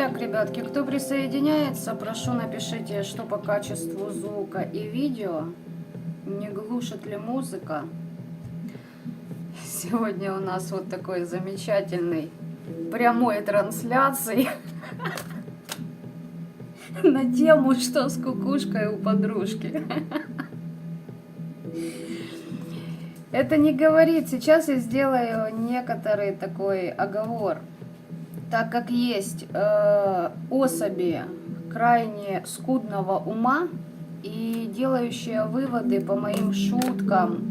Итак, ребятки, кто присоединяется, прошу напишите, что по качеству звука и видео, не глушит ли музыка. Сегодня у нас вот такой замечательный прямой трансляции на тему «Что с кукушкой у подружки?». Это не говорит, сейчас я сделаю некоторый такой оговор. Так как есть особи крайне скудного ума и делающие выводы по моим шуткам,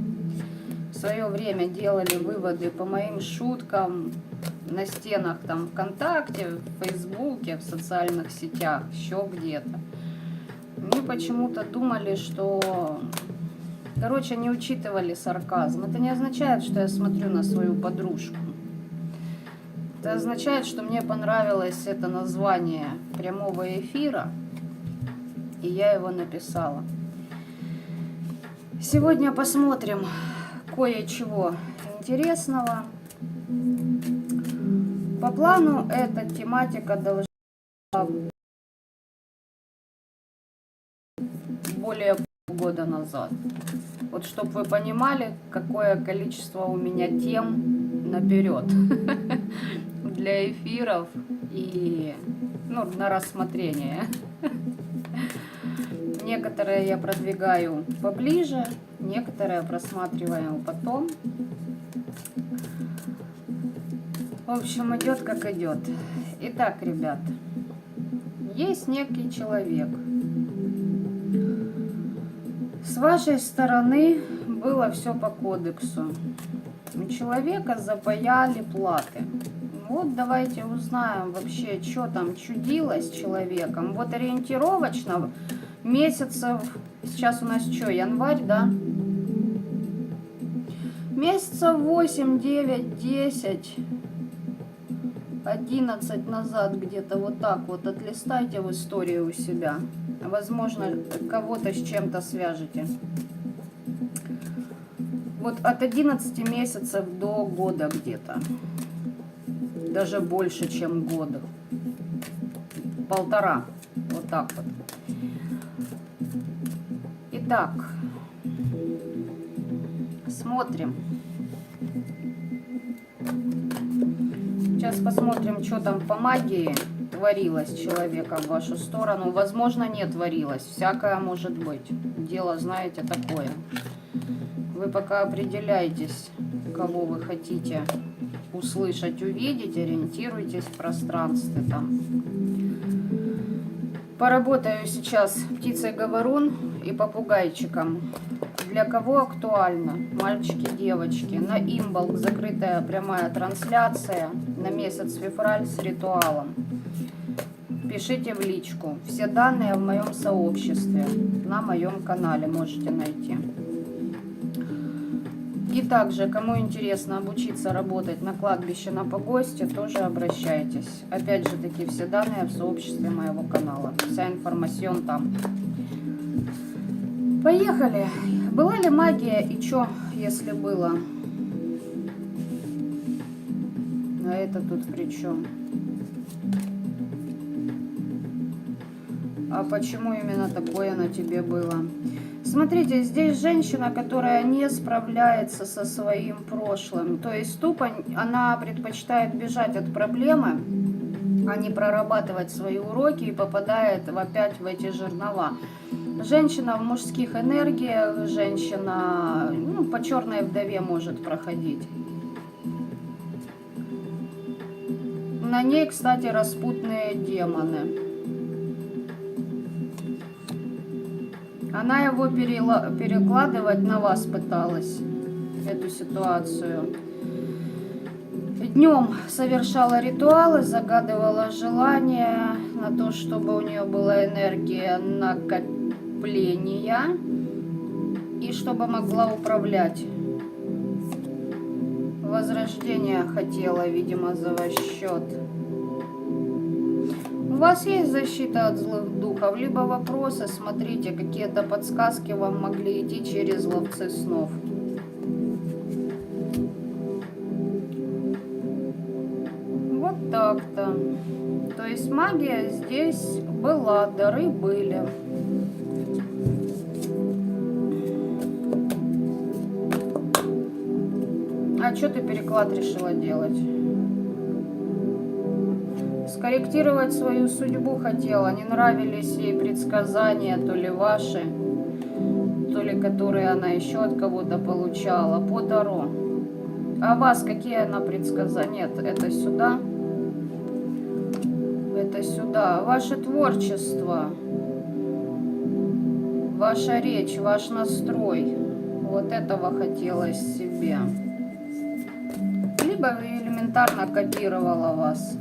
в свое время делали выводы по моим шуткам на стенах там ВКонтакте, в Фейсбуке, в социальных сетях, еще где-то. Они почему-то думали, что... Короче, не учитывали сарказм. Это не означает, что я смотрю на свою подружку. Это означает, что мне понравилось это название прямого эфира, и я его написала. Сегодня посмотрим кое-чего интересного. По плану эта тематика должна более полгода назад. Вот чтобы вы понимали, какое количество у меня тем наперед для эфиров и на рассмотрение. Некоторые я продвигаю поближе, некоторые просматриваем потом. В общем, идет как идет. Итак, ребят, есть некий человек. С вашей стороны было все по кодексу. У человека запаяли платы. Вот давайте узнаем вообще, что там чудилось с человеком. Вот ориентировочно месяцев, сейчас у нас что, январь, да? Месяцев 8, 9, 10, 11 назад где-то вот так вот отлистайте в историю у себя. Возможно, кого-то с чем-то свяжете. Вот от 11 месяцев до года где-то. Даже больше, чем года. 1,5. Вот так вот. Итак, смотрим. Сейчас посмотрим, что там по магии творилось человека в вашу сторону. Возможно, не творилось. Всякое может быть. Дело, знаете, такое. Вы пока определяйтесь, кого вы хотите услышать, увидеть, ориентируйтесь в пространстве там. Поработаю сейчас птицей-говорун и попугайчиком. Для кого актуально? Мальчики, девочки. На Имболк закрытая прямая трансляция на месяц февраль с ритуалом. Пишите в личку. Все данные в моем сообществе. На моем канале можете найти. И также, кому интересно обучиться работать на кладбище, на погосте, тоже обращайтесь. Опять же таки, все данные в сообществе моего канала. Вся информация там. Поехали. Была ли магия и что, если было? А это тут при чем? А почему именно такое на тебе было? Смотрите, здесь женщина, которая не справляется со своим прошлым. То есть тупо она предпочитает бежать от проблемы, а не прорабатывать свои уроки и попадает опять в эти жернова. Женщина в мужских энергиях, женщина по черной вдове может проходить. На ней, кстати, распутные демоны. Она его перекладывать на вас пыталась, эту ситуацию. Днем совершала ритуалы, загадывала желание на то, чтобы у нее была энергия накопления и чтобы могла управлять. Возрождение хотела, видимо, за ваш счет. У вас есть защита от злых духов, либо вопросы, смотрите, какие-то подсказки вам могли идти через ловцы снов. Вот так-то. То есть магия здесь была, дары были. А что ты переклад решила делать? Скорректировать свою судьбу хотела. Не нравились ей предсказания, то ли ваши, то ли которые она еще от кого-то получала по Таро. А вас какие она предсказания? Нет, это сюда. Это сюда. Ваше творчество, ваша речь, ваш настрой. Вот этого хотелось себе. Либо элементарно копировала вас.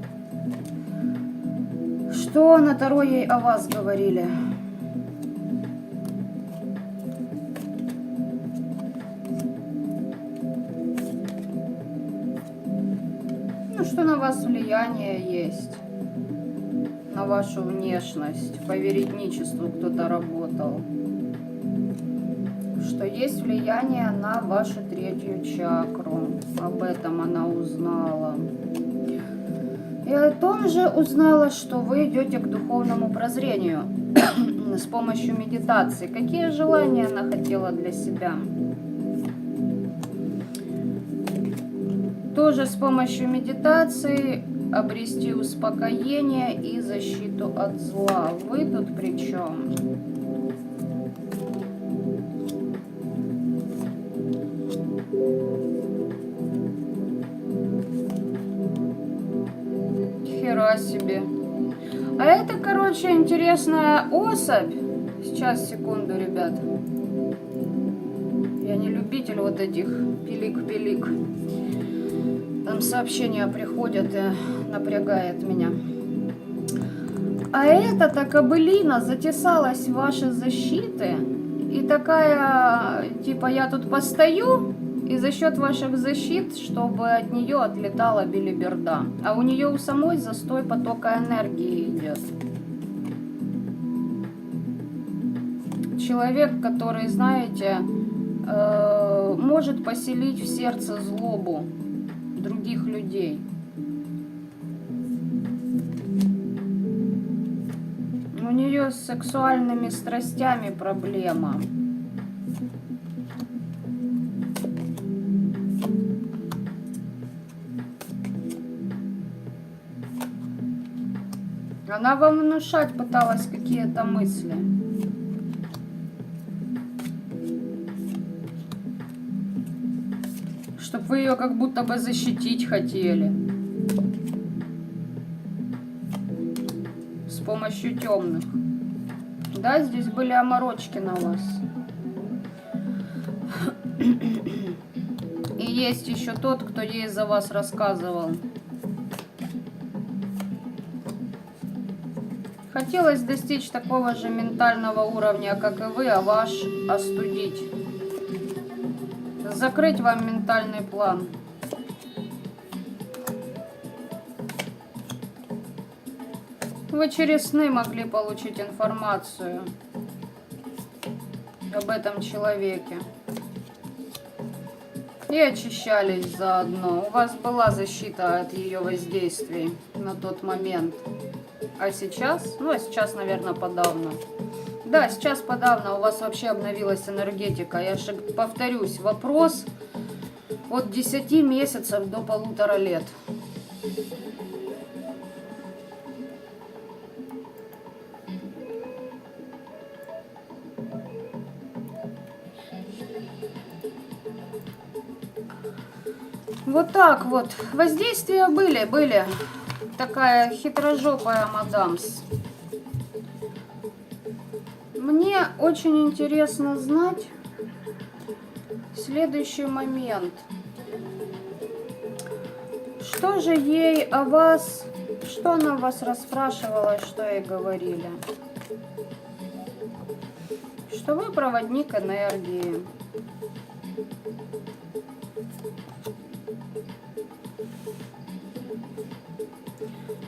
Что на Таро ей о вас говорили? Ну, что на вас влияние есть. На вашу внешность. По веретничеству кто-то работал. Что есть влияние на вашу третью чакру. Об этом она узнала. И о том же узнала, что вы идете к духовному прозрению с помощью медитации. Какие желания она хотела для себя? Тоже с помощью медитации обрести успокоение и защиту от зла. Вы тут при чем? Хера себе. А это, короче, интересная особь. Сейчас, секунду, ребят. Я не любитель вот этих пилик-пилик. Там сообщения приходят и напрягает меня. А эта-то кобылина затесалась в ваши защиты. И такая, типа, я тут постою, и за счет ваших защит, чтобы от нее отлетала белиберда. А у нее у самой застой потока энергии идет. Человек, который, знаете, может поселить в сердце злобу других людей. У нее с сексуальными страстями проблема. Она вам внушать пыталась какие-то мысли. Чтоб вы ее как будто бы защитить хотели. С помощью темных. Да, здесь были оморочки на вас. И есть еще тот, кто ей за вас рассказывал. Хотелось достичь такого же ментального уровня, как и вы, а ваш остудить. Закрыть вам ментальный план. Вы через сны могли получить информацию об этом человеке. И очищались заодно. У вас была защита от ее воздействий на тот момент. А сейчас? Ну, а сейчас, наверное, подавно. Да, сейчас подавно. У вас вообще обновилась энергетика. Я же повторюсь, вопрос от 10 месяцев до 1,5 лет. Вот так вот. Воздействия были. Такая хитрожопая мадамс. Мне очень интересно знать следующий момент. Что же ей о вас, что она вас расспрашивала, что ей говорили? Что вы проводник энергии.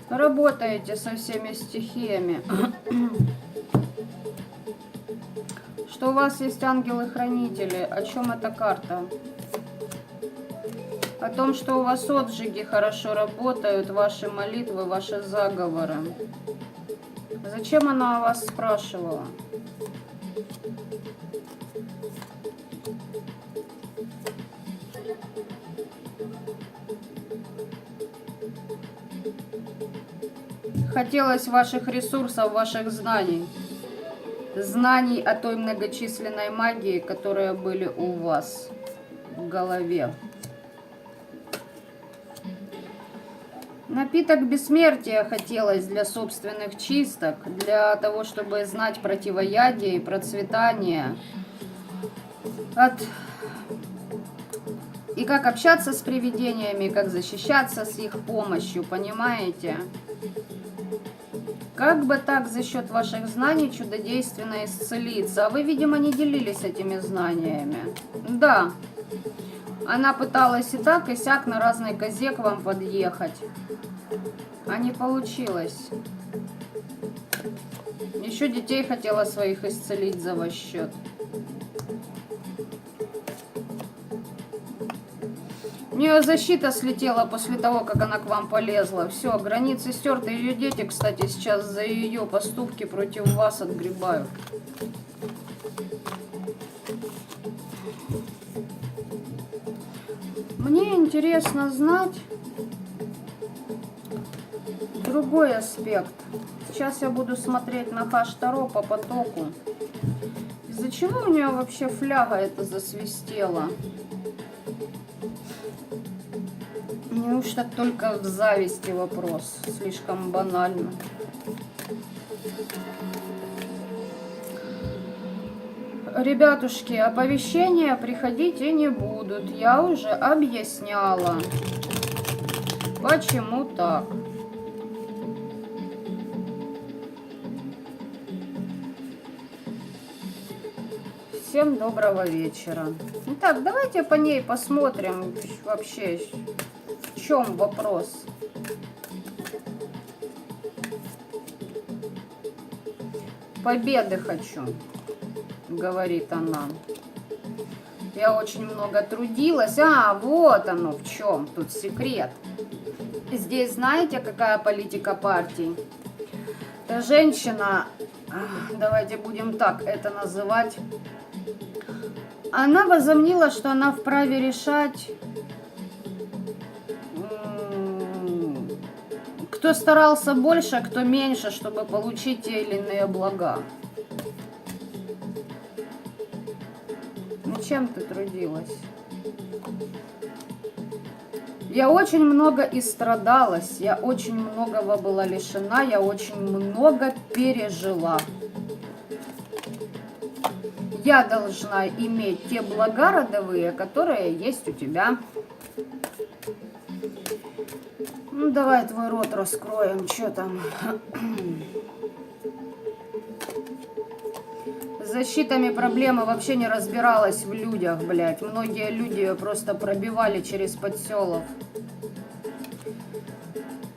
Работаете со всеми стихиями. Что у вас есть ангелы-хранители. О чем эта карта? О том, что у вас отжиги хорошо работают, ваши молитвы, ваши заговоры. Зачем она о вас спрашивала? Хотелось ваших ресурсов, ваших знаний. Знаний о той многочисленной магии, которые были у вас в голове. Напиток бессмертия хотелось для собственных чисток, для того, чтобы знать противоядие и процветание. И как общаться с привидениями, как защищаться с их помощью, понимаете? Как бы так за счет ваших знаний чудодейственно исцелиться? А вы, видимо, не делились этими знаниями. Да, она пыталась и так, и сяк на разной козе к вам подъехать. А не получилось. Еще детей хотела своих исцелить за ваш счет. У нее защита слетела после того, как она к вам полезла. Все, границы стерты. Ее дети, кстати, сейчас за ее поступки против вас отгребают. Мне интересно знать другой аспект. Сейчас я буду смотреть на Хаш-Таро по потоку. Из-за чего у нее вообще фляга эта засвистела? Неужто только в зависти вопрос? Слишком банально. Ребятушки, оповещения приходить и не будут. Я уже объясняла, почему так. Всем доброго вечера. Итак, давайте по ней посмотрим вообще, в чем вопрос. Победы хочу, говорит она. Я очень много трудилась. А, вот оно в чем тут секрет. Здесь знаете, какая политика партий? Женщина, давайте будем так это называть, она возомнила, что она вправе решать, кто старался больше, а кто меньше, чтобы получить те или иные блага. Ну, чем ты трудилась? Я очень много истрадалась, я очень многого была лишена, я очень много пережила. Я должна иметь те блага родовые, которые есть у тебя. Ну, давай твой рот раскроем, что там. С защитами проблемы вообще не разбиралась в людях, блядь. Многие люди ее просто пробивали через подселов.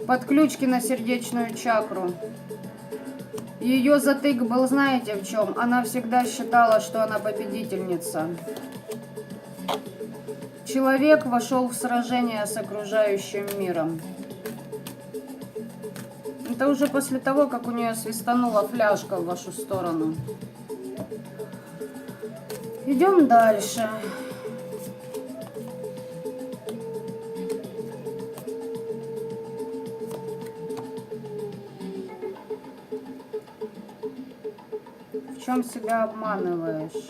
Подключки на сердечную чакру. Ее затык был, знаете, в чем? Она всегда считала, что она победительница. Человек вошел в сражение с окружающим миром. Это уже после того, как у нее свистанула фляжка в вашу сторону. Идем дальше. В чем себя обманываешь?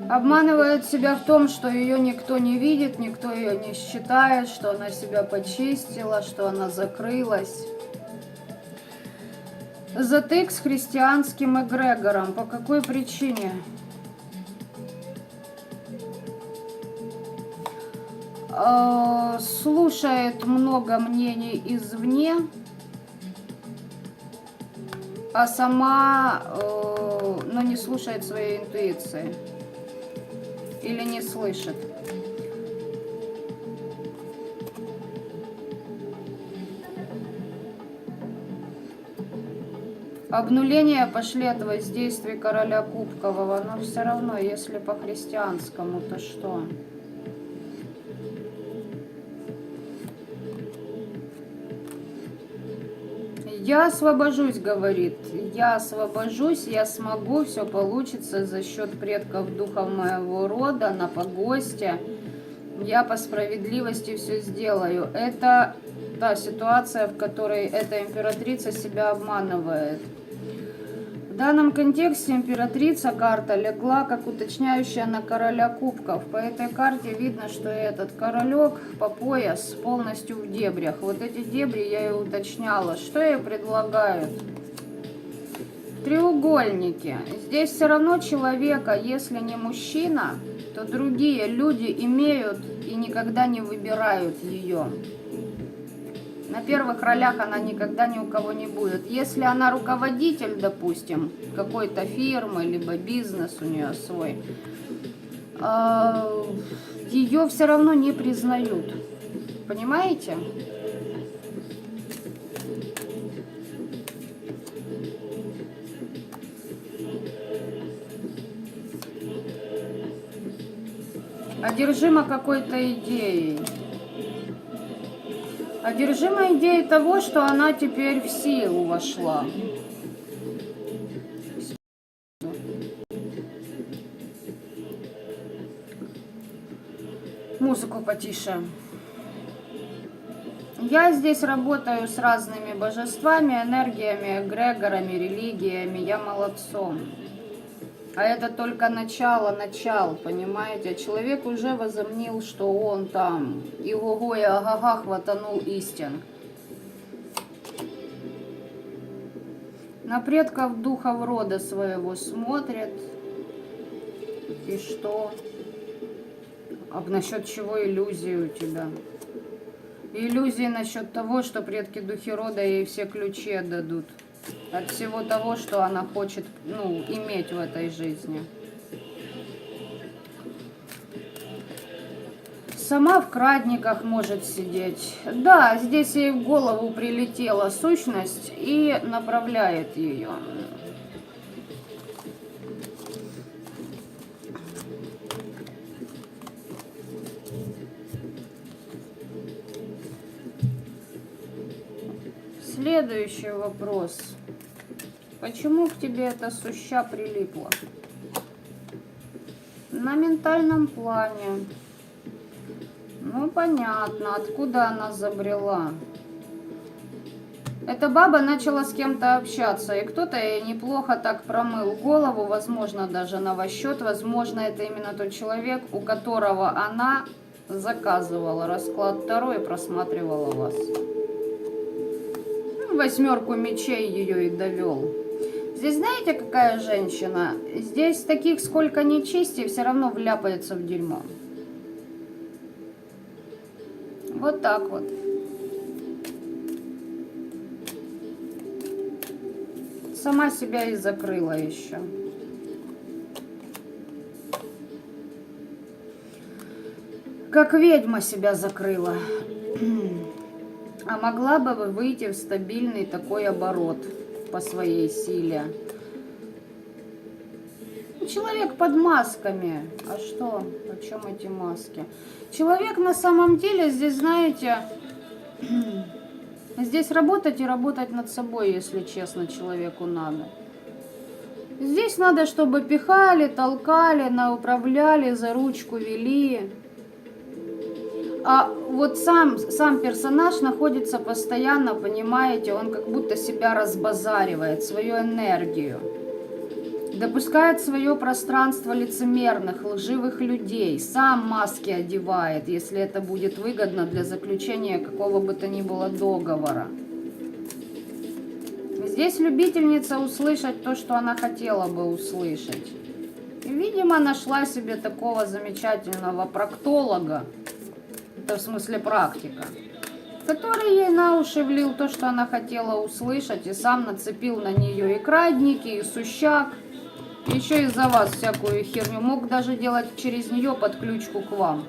Обманывает себя в том, что ее никто не видит, никто ее не считает, что она себя почистила, что она закрылась. Затык с христианским эгрегором. По какой причине? Слушает много мнений извне, а сама, но не слушает своей интуиции. Или не слышит. Обнуления пошли от воздействия короля Кубкового, но все равно, если по христианскому, то что? Я освобожусь, говорит. Я освобожусь, я смогу, все получится за счет предков духов моего рода на погосте. Я по справедливости все сделаю. Это та ситуация, в которой эта императрица себя обманывает. В данном контексте императрица карта легла как уточняющая на короля кубков. По этой карте видно, что этот королек по пояс полностью в дебрях. Вот эти дебри я и уточняла. Что ей предлагают? Треугольники. Здесь все равно человека, если не мужчина, то другие люди имеют и никогда не выбирают ее. На первых ролях она никогда ни у кого не будет. Если она руководитель, допустим, какой-то фирмы, либо бизнес у нее свой, ее все равно не признают. Понимаете? Одержима какой-то идеей. Одержима идеей того, что она теперь в силу вошла. Музыку потише. Я здесь работаю с разными божествами, энергиями, эгрегорами, религиями. Я молодцом. А это только начало, понимаете? Человек уже возомнил, что он там и-го-го, и ага-га хватанул истин. На предков духов рода своего смотрят. И что? А насчет чего иллюзии у тебя? Иллюзии насчет того, что предки духи рода ей все ключи отдадут. От всего того, что она хочет, иметь в этой жизни. Сама в крадниках может сидеть. Да, здесь ей в голову прилетела сущность и направляет ее. Следующий вопрос. Почему к тебе эта суща прилипла? На ментальном плане. Ну, понятно, откуда она забрела. Эта баба начала с кем-то общаться, и кто-то ей неплохо так промыл голову, возможно, даже новосчет. Возможно, это именно тот человек, у которого она заказывала расклад Таро и просматривала вас. Восьмерку мечей ее и довел. Здесь знаете, какая женщина? Здесь таких сколько нечисти, все равно вляпается в дерьмо. Вот так вот. Сама себя и закрыла еще. Как ведьма себя закрыла. А могла бы вы выйти в стабильный такой оборот по своей силе? Человек под масками. А что? О чем эти маски? Человек на самом деле здесь, знаете, здесь работать и работать над собой, если честно, человеку надо. Здесь надо, чтобы пихали, толкали, управляли, за ручку вели. А вот сам персонаж находится постоянно, понимаете, он как будто себя разбазаривает, свою энергию. Допускает в свое пространство лицемерных, лживых людей. Сам маски одевает, если это будет выгодно для заключения какого бы то ни было договора. Здесь любительница услышать то, что она хотела бы услышать. И, видимо, нашла себе такого замечательного проктолога. Это в смысле практика, который ей на уши влил то, что она хотела услышать, и сам нацепил на нее и крадники, и сущак, еще и за вас всякую херню. Мог даже делать через нее подключку к вам.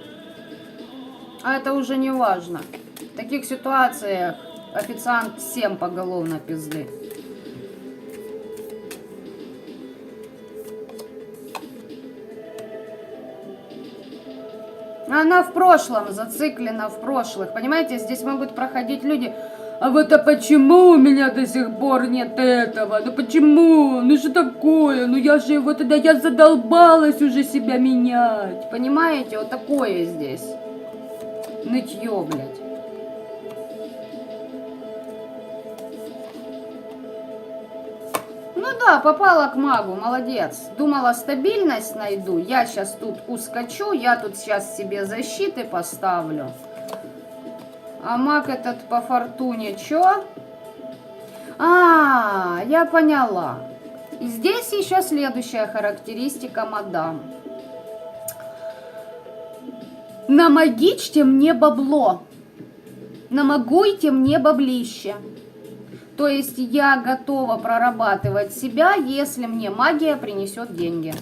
А это уже не важно. В таких ситуациях официант всем поголовно пизды. Она в прошлом, зациклена в прошлых. Понимаете, здесь могут проходить люди. А вот а почему у меня до сих пор нет этого? Ну почему? Ну что такое? Ну я же вот тогда я задолбалась уже себя менять. Понимаете, вот такое здесь. Нытье, блядь. Ну да, попала к магу, молодец. Думала, стабильность найду. Я сейчас тут ускочу, я тут сейчас себе защиты поставлю. А маг этот по фортуне чё? А, я поняла. И здесь еще следующая характеристика мадам. Намагичьте мне бабло. Намагуйте мне баблище. То есть я готова прорабатывать себя, если мне магия принесет деньги.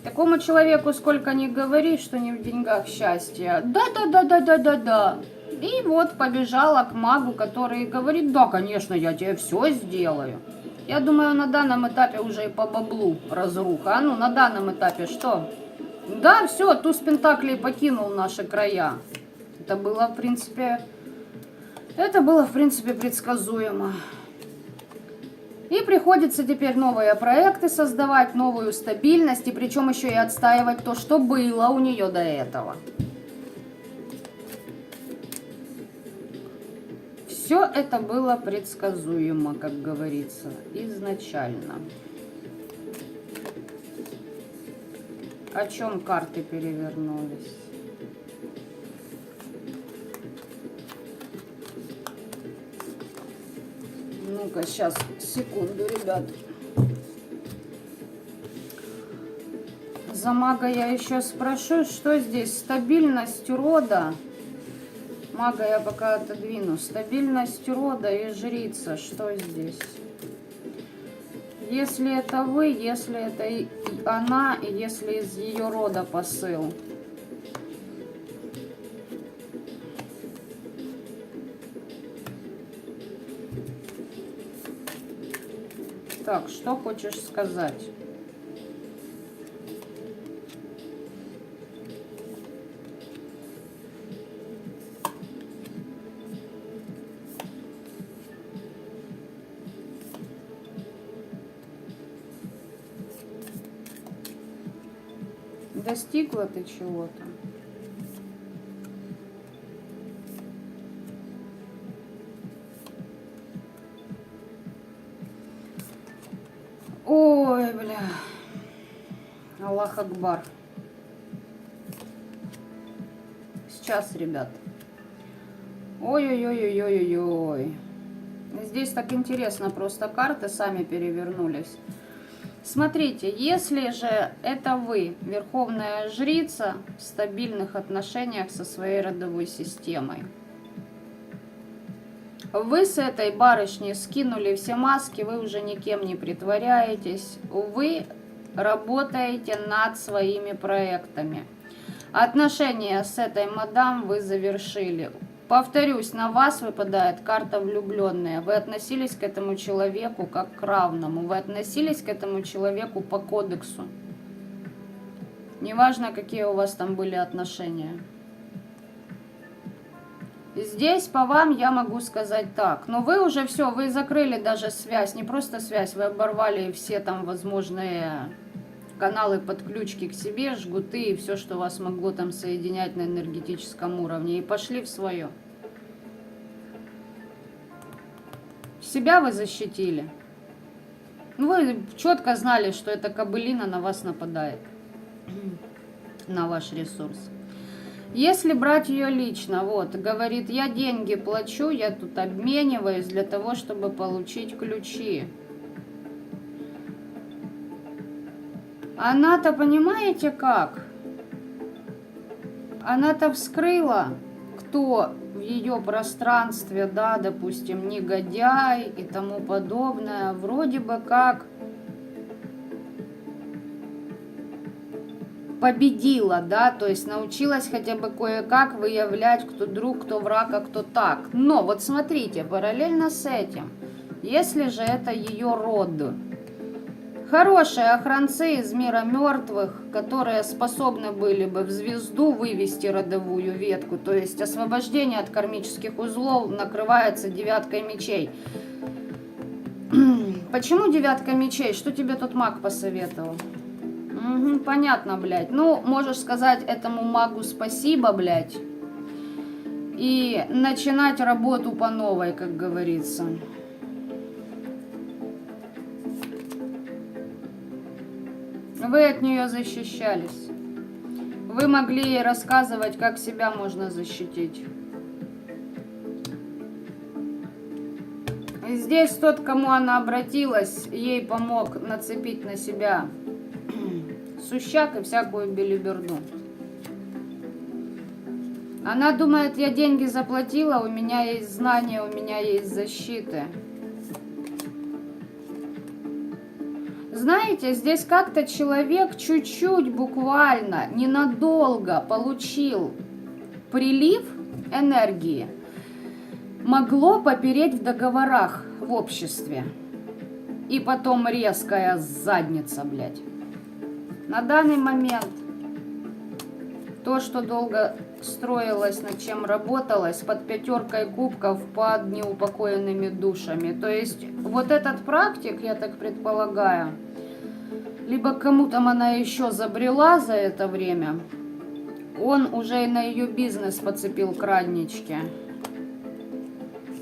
Такому человеку сколько ни говори, что не в деньгах счастье. Да. И вот побежала к магу, который говорит, да, конечно, я тебе все сделаю. Я думаю, на данном этапе уже и по баблу разруха. А ну, на данном этапе что? Да, все, туз пентаклей покинул наши края. Это было, в принципе, предсказуемо. И приходится теперь новые проекты создавать, новую стабильность, и причем еще и отстаивать то, что было у нее до этого. Все это было предсказуемо, как говорится, изначально. О чем карты перевернулись? Ну-ка, сейчас, секунду, ребят. За мага я еще спрошу, что здесь? Стабильность рода. Мага я пока отодвину. Стабильность рода и жрица. Что здесь? Если это вы, если это и она, и если из ее рода посыл. Так, что хочешь сказать? Достигла ты чего-то? Ой, бля. Аллах Акбар. Сейчас, ребят. Ой-ой-ой-ой-ой-ой. Здесь так интересно, просто карты сами перевернулись. Смотрите, если же это вы, верховная жрица, в стабильных отношениях со своей родовой системой, вы с этой барышней скинули все маски, вы уже никем не притворяетесь, вы работаете над своими проектами. Отношения с этой мадам вы завершили. Повторюсь, на вас выпадает карта влюбленная. Вы относились к этому человеку как к равному. Вы относились к этому человеку по кодексу. Неважно, какие у вас там были отношения. Здесь по вам я могу сказать так. Но вы уже все, вы закрыли даже связь. Не просто связь, вы оборвали все там возможные каналы, подключки к себе, жгуты и все, что вас могло там соединять на энергетическом уровне. И пошли в свое. Себя вы защитили. Ну, вы четко знали, что эта кобылина на вас нападает. На ваш ресурс. Если брать ее лично, вот, говорит, я деньги плачу, я тут обмениваюсь для того, чтобы получить ключи. Она-то, понимаете как? Она-то вскрыла, кто в ее пространстве, да, допустим, негодяй и тому подобное. Вроде бы как победила, да, то есть научилась хотя бы кое-как выявлять, кто друг, кто враг, а кто так. Но вот смотрите, параллельно с этим, если же это ее род, Хорошие охранцы из мира мертвых, которые способны были бы в звезду вывести родовую ветку, то есть освобождение от кармических узлов накрывается девяткой мечей. Почему девятка мечей? Что тебе тут маг посоветовал? Угу, понятно, блядь. Ну, можешь сказать этому магу спасибо, блядь, и начинать работу по новой, как говорится. Вы от нее защищались. Вы могли ей рассказывать, как себя можно защитить. И здесь тот, к кому она обратилась, ей помог нацепить на себя сущак и всякую белиберду. Она думает, я деньги заплатила, у меня есть знания, у меня есть защиты. Знаете, здесь как-то человек чуть-чуть, буквально, ненадолго получил прилив энергии. Могло попереть в договорах в обществе. И потом резкая задница, блядь. На данный момент то, что долго строилось, над чем работалось, под пятеркой кубков, под неупокоенными душами. То есть вот этот практик, я так предполагаю, либо кому там она еще забрела за это время, он уже и на ее бизнес подцепил краднички.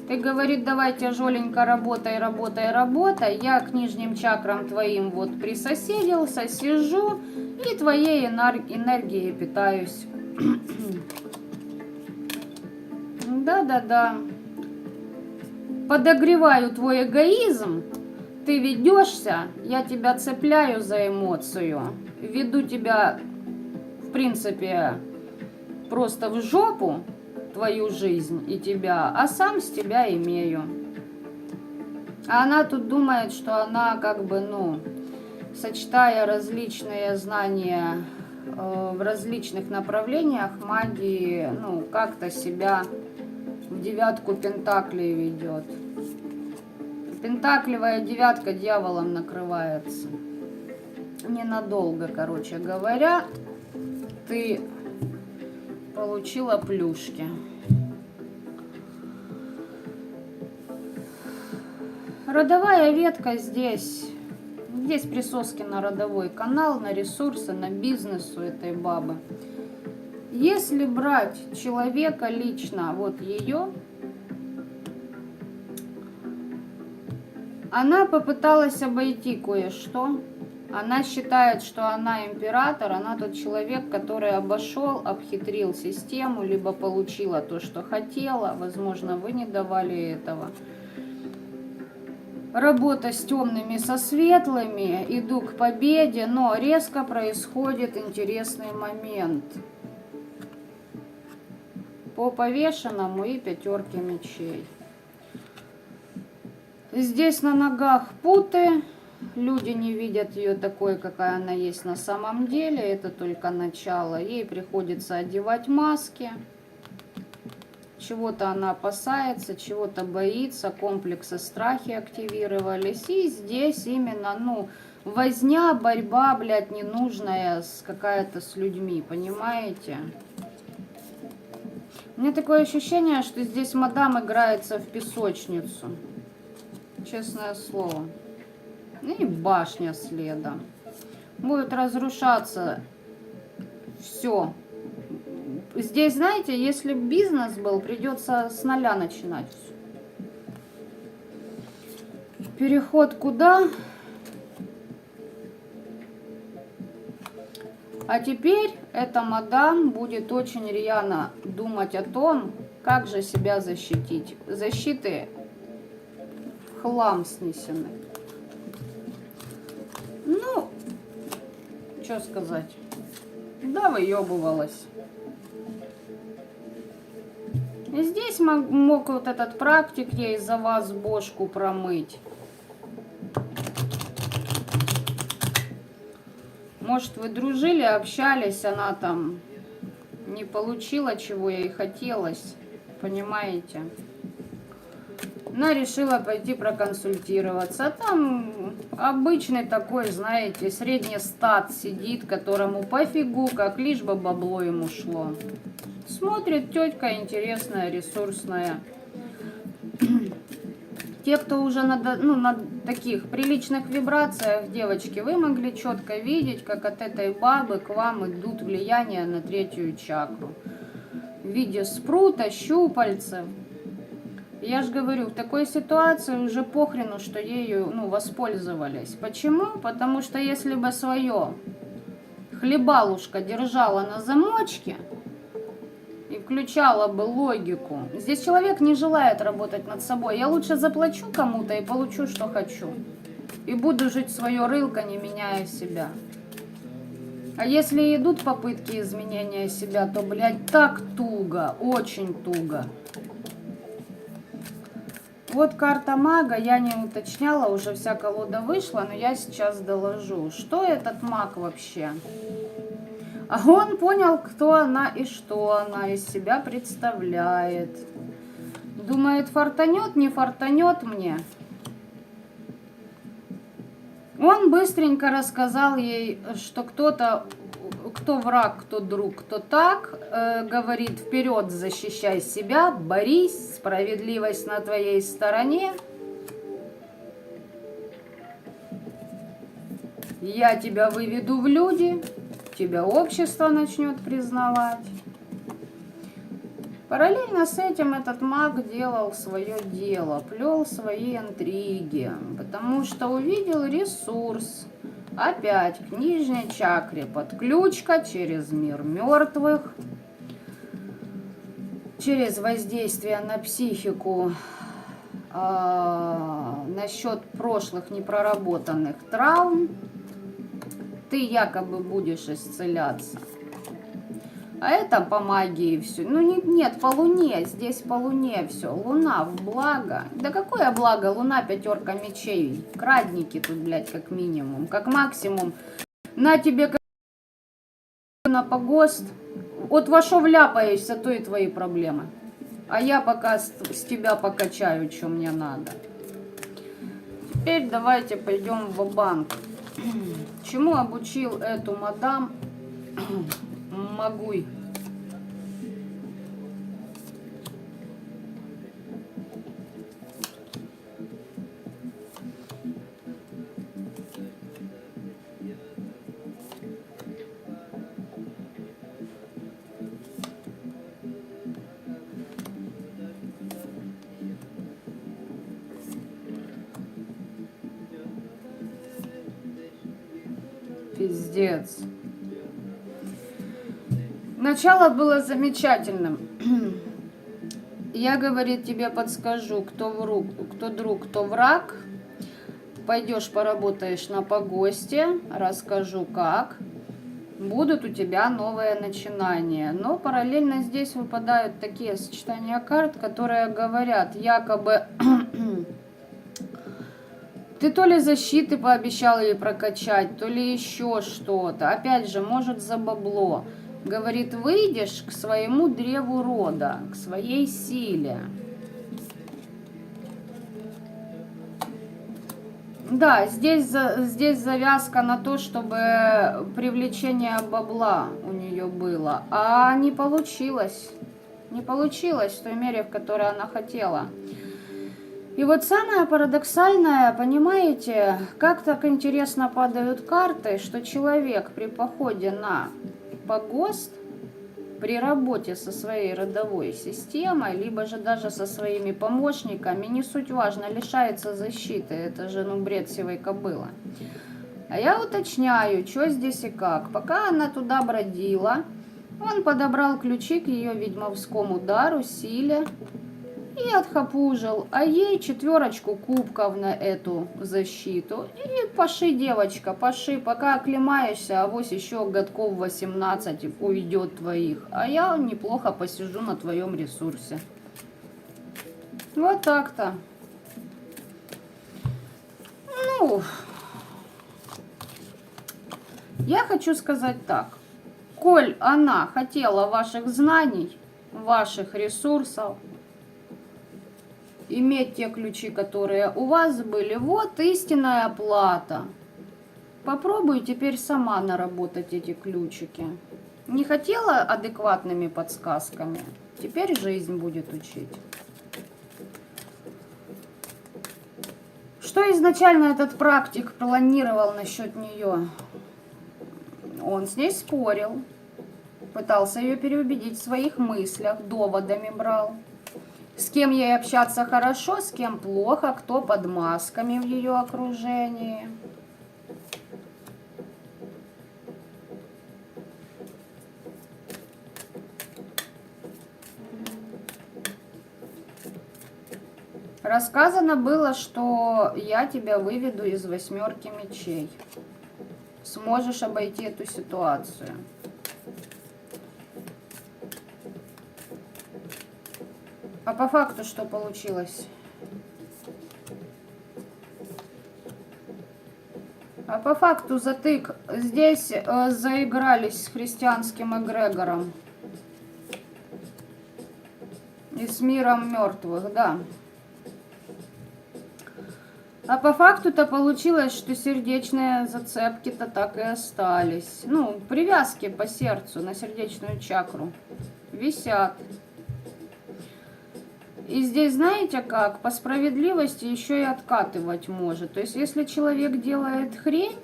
Ты, говорит, давай тяжеленько работай, работай, работай. Я к нижним чакрам твоим вот присоседился, сижу и твоей энергией питаюсь. Да-да-да. Подогреваю твой эгоизм. Ты ведешься, я тебя цепляю за эмоцию. Веду тебя, в принципе, просто в жопу, твою жизнь и тебя, а сам с тебя имею. А она тут думает, что она как бы, ну, сочетая различные знания в различных направлениях магии, ну, как-то себя в девятку пентаклей ведет. Пентаклевая девятка дьяволом накрывается. Ненадолго, короче говоря, ты получила плюшки. Родовая ветка здесь. Здесь присоски на родовой канал, на ресурсы, на бизнес у этой бабы. Если брать человека лично, вот ее, она попыталась обойти кое-что. Она считает, что она император, она тот человек, который обошел, обхитрил систему, либо получила то, что хотела. Возможно, вы не давали этого. Работа с темными, со светлыми, иду к победе, но резко происходит интересный момент. По повешенному и пятерке мечей. Здесь на ногах путы. Люди не видят ее такой, какая она есть на самом деле. Это только начало. Ей приходится одевать маски. Чего-то она опасается, чего-то боится. Комплексы страхи активировались. И здесь именно, ну, возня, борьба, блядь, ненужная какая-то с людьми. Понимаете? У меня такое ощущение, что здесь мадам играется в песочницу. Честное слово. И башня следом. Будет разрушаться все. Здесь, знаете, если бизнес был, придется с нуля начинать все. Переход куда? А теперь эта мадам будет очень рьяно думать о том, как же себя защитить. Защиты в хлам снесены. Ну, что сказать. Да, выебывалась. И здесь мог вот этот практик ей за вас бошку промыть. Может, вы дружили, общались, она там не получила, чего ей хотелось. Понимаете? Она решила пойти проконсультироваться. А там обычный такой, знаете, средний стат сидит, которому пофигу, как лишь бы бабло ему шло. Смотрит, тетка интересная, ресурсная. Те, кто уже на таких приличных вибрациях, девочки, вы могли четко видеть, как от этой бабы к вам идут влияния на третью чакру. В виде спрута, щупальцев. Я же говорю, в такой ситуации уже похрену, что ею воспользовались. Почему? Потому что если бы свое хлебалушка держала на замочке и включала бы логику. Здесь человек не желает работать над собой. Я лучше заплачу кому-то и получу, что хочу. И буду жить свое рылко, не меняя себя. А если идут попытки изменения себя, то, блядь, так туго, очень туго. Вот карта мага, я не уточняла, уже вся колода вышла, но я сейчас доложу. Что этот маг вообще? А он понял, кто она и что она из себя представляет. Думает, фартанет, не фартанет мне. Он быстренько рассказал ей, что кто-то, кто враг, кто друг, кто так. Говорит, вперед, защищай себя, борись, справедливость на твоей стороне. Я тебя выведу в люди, тебя общество начнет признавать. Параллельно с этим этот маг делал свое дело, плел свои интриги, потому что увидел ресурс. Опять к нижней чакре подключка через мир мертвых, через воздействие на психику насчет прошлых непроработанных травм. Ты якобы будешь исцеляться. А это по магии все. Ну нет, по луне. Здесь по луне все. Луна в благо. Да какое благо? Луна, пятерка мечей. Крадники тут, блядь, как минимум. Как максимум. На тебе как на погост. Вот во шо вляпаешься, то и твои проблемы. А я пока с тебя покачаю, что мне надо. Теперь давайте пойдем в банк. Чему обучил эту мадам Магуй? Пиздец. Начало было замечательным. Я, говорит, тебе подскажу, кто друг, кто враг. Пойдешь, поработаешь на погосте, расскажу как. Будут у тебя новые начинания. Но параллельно здесь выпадают такие сочетания карт, которые говорят, якобы ты то ли защиты пообещал ей прокачать, то ли еще что-то. Опять же, может, за бабло. Говорит, выйдешь к своему древу рода, к своей силе. Да, здесь завязка на то, чтобы привлечение бабла у нее было. А не получилось. Не получилось в той мере, в которой она хотела. И вот самое парадоксальное, понимаете, как так интересно падают карты, что человек при походе на погост, при работе со своей родовой системой, либо же даже со своими помощниками, не суть важно, лишается защиты. Это же, бред сивой кобылы. А я уточняю, что здесь и как. Пока она туда бродила, он подобрал ключи к ее ведьмовскому дару, силе, и отхапужил, а ей 4 кубков на эту защиту. И паши, девочка, паши, пока оклемаешься, авось еще годков 18 уйдет твоих. А я неплохо посижу на твоем ресурсе. Вот так-то. Ну, я хочу сказать так. Коль она хотела ваших знаний, ваших ресурсов, иметь те ключи, которые у вас были. Вот истинная оплата. Попробуй теперь сама наработать эти ключики. Не хотела адекватными подсказками? Теперь жизнь будет учить. Что изначально этот практик планировал насчет нее? Он с ней спорил, пытался ее переубедить в своих мыслях, доводами брал. С кем ей общаться хорошо, с кем плохо, кто под масками в ее окружении. Рассказано было, что я тебя выведу из 8 мечей. Сможешь обойти эту ситуацию. А по факту что получилось? А по факту затык. Здесь заигрались с христианским эгрегором. И с миром мертвых, да. А по факту-то получилось, что сердечные зацепки-то так и остались. Ну, привязки по сердцу на сердечную чакру висят. И здесь, знаете как, по справедливости еще и откатывать может. То есть, если человек делает хрень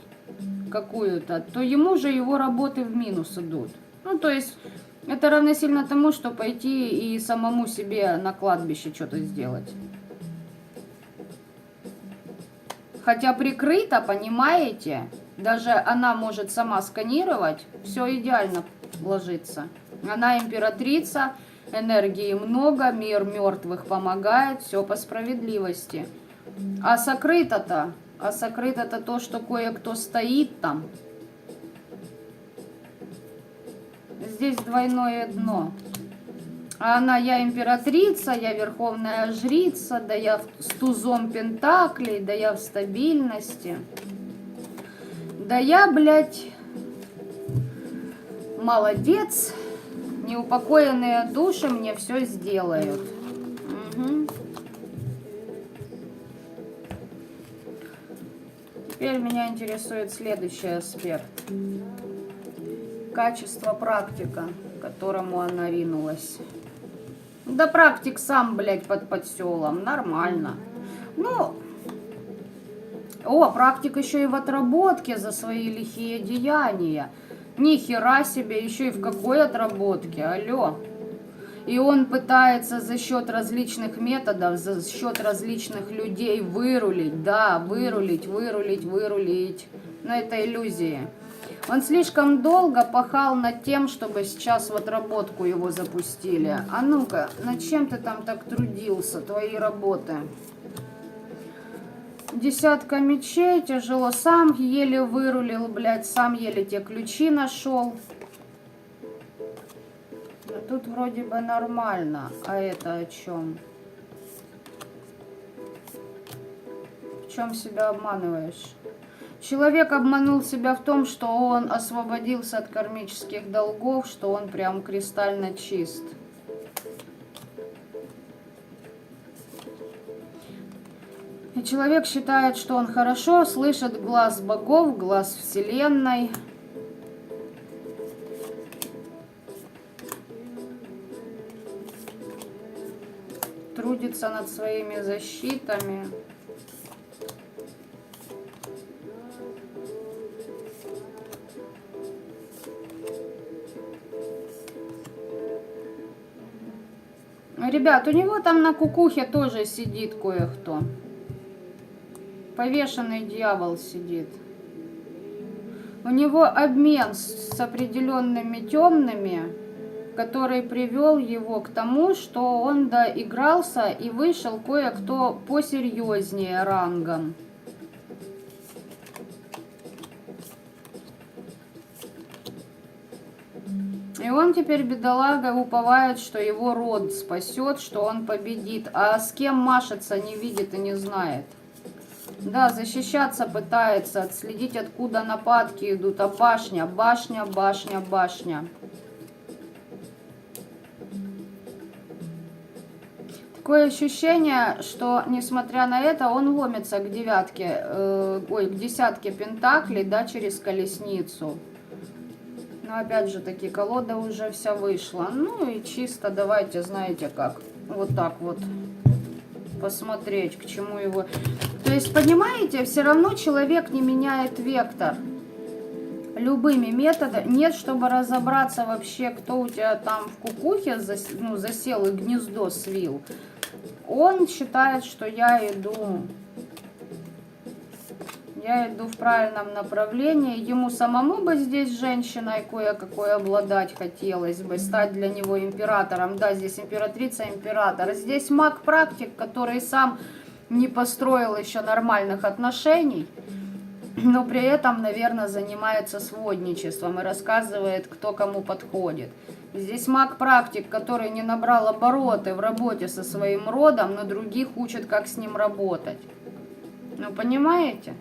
какую-то, то ему же его работы в минус идут. Ну, то есть, это равносильно тому, что пойти и самому себе на кладбище что-то сделать. Хотя прикрыто, понимаете, даже она может сама сканировать, все идеально ложится. Она императрица, энергии много, мир мертвых помогает, все по справедливости. А сокрыто-то то, что кое-кто стоит там. Здесь двойное дно. А она, я императрица, я верховная жрица, да я с тузом пентаклей, да я в стабильности. Да я, блядь, молодец. Неупокоенные души мне все сделают. Угу. Теперь меня интересует следующий аспект. Качество практика, к которому она ринулась. Да практик сам, блядь, под подселом. Нормально. Ну, практик еще и в отработке за свои лихие деяния. Ни хера себе, еще и в какой отработке, алло. И он пытается за счет различных методов, за счет различных людей вырулить, да, вырулить. Но это иллюзии. Он слишком долго пахал над тем, чтобы сейчас в отработку его запустили. А ну-ка, над чем ты там так трудился, твои работы? 10 мечей, тяжело, сам еле вырулил, блядь, сам еле те ключи нашел. Но тут вроде бы нормально, а это о чем? В чем себя обманываешь? Человек обманул себя в том, что он освободился от кармических долгов, что он прям кристально чист. И человек считает, что он хорошо слышит глаз богов, глаз Вселенной. Трудится над своими защитами. Ребят, у него там на кукухе тоже сидит кое-кто. Повешенный дьявол сидит. У него обмен с определенными темными, который привел его к тому, что он доигрался и вышел кое-кто посерьезнее рангом. И он теперь, бедолага, уповает, что его род спасет, что он победит. А с кем машется, не видит и не знает. Да, защищаться пытается, отследить, откуда нападки идут. А башня. Такое ощущение, что, несмотря на это, он ломится к девятке, к десятке пентаклей, да, через колесницу. Но опять же таки, колода уже вся вышла. Ну и чисто давайте, знаете как, вот так вот посмотреть, к чему его... То есть, понимаете, все равно человек не меняет вектор. Любыми методами. Нет, чтобы разобраться вообще, кто у тебя там в кукухе засел и гнездо свил. Он считает, что я иду в правильном направлении. Ему самому бы здесь женщиной кое-какой обладать хотелось бы, стать для него императором. Да, здесь императрица, император. Здесь маг-практик, который сам не построил еще нормальных отношений, но при этом, наверное, занимается сводничеством и рассказывает, кто кому подходит. Здесь маг-практик, который не набрал обороты в работе со своим родом, но других учит, как с ним работать. Ну, понимаете?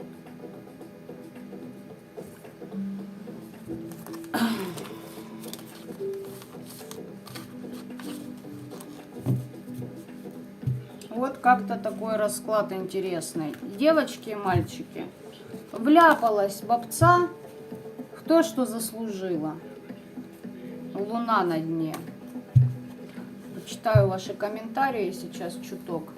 Вот как-то такой расклад интересный. Девочки и мальчики. Вляпалась бабца, кто что заслужила. Луна на дне. Почитаю ваши комментарии сейчас чуток.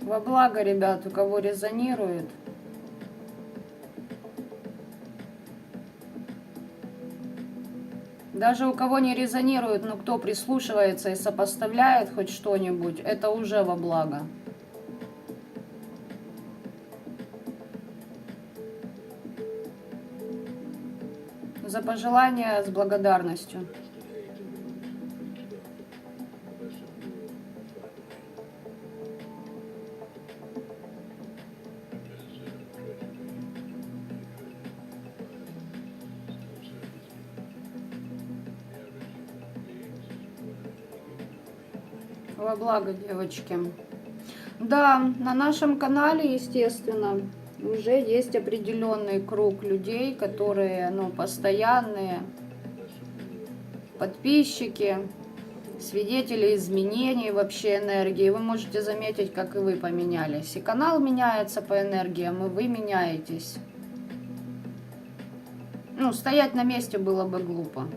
Во благо, ребят, у кого резонирует. Даже у кого не резонирует, но кто прислушивается и сопоставляет хоть что-нибудь, это уже во благо. За пожелания с благодарностью. Во благо, девочки. Да, на нашем канале, естественно, уже есть определенный круг людей, которые, ну, постоянные подписчики, свидетели изменений вообще энергии. Вы можете заметить, как и вы поменялись. И канал меняется по энергиям, и вы меняетесь. Ну, стоять на месте было бы глупо.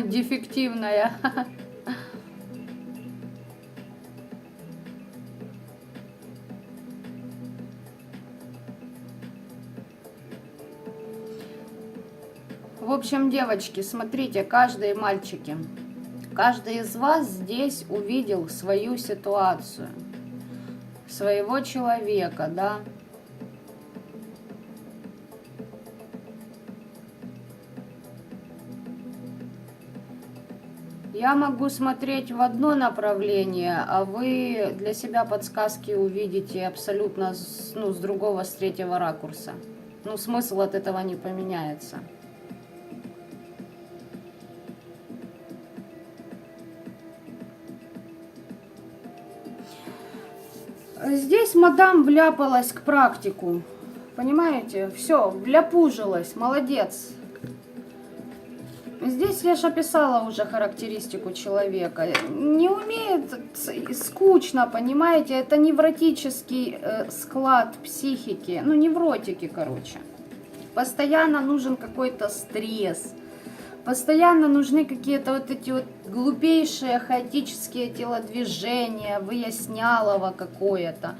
Дефективная. В общем, девочки, смотрите, каждый мальчики, каждый из вас здесь увидел свою ситуацию, своего человека, да. Я могу смотреть в одно направление, а вы для себя подсказки увидите абсолютно с другого, с третьего ракурса. Ну, смысл от этого не поменяется. Здесь мадам вляпалась к практику. Понимаете? Все, вляпужилась. Молодец. Здесь я же описала уже характеристику человека. Не умеет, скучно, понимаете? Это невротический склад психики. Ну, невротики, короче. Постоянно нужен какой-то стресс. Постоянно нужны какие-то вот эти вот глупейшие хаотические телодвижения, выяснялово какое-то.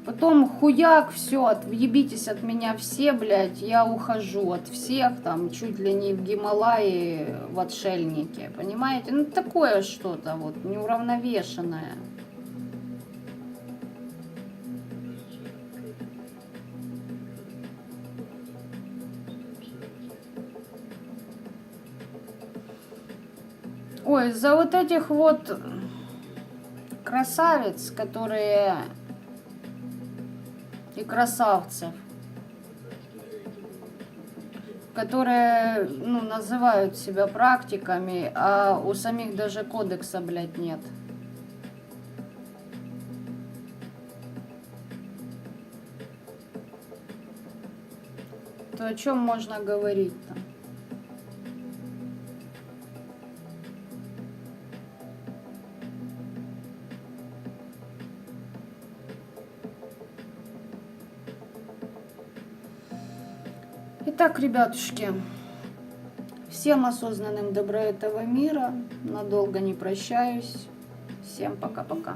Потом хуяк, все, въебитесь от меня все, блядь, я ухожу от всех, там, чуть ли не в Гималаи, в отшельнике, понимаете? Ну, такое что-то вот, неуравновешенное. Ой, за вот этих вот красавиц, которые и красавцев, которые, ну, называют себя практиками, а у самих даже кодекса, блядь, нет. То о чем можно говорить-то? Итак, ребятушки, всем осознанным добра этого мира, надолго не прощаюсь, всем пока-пока.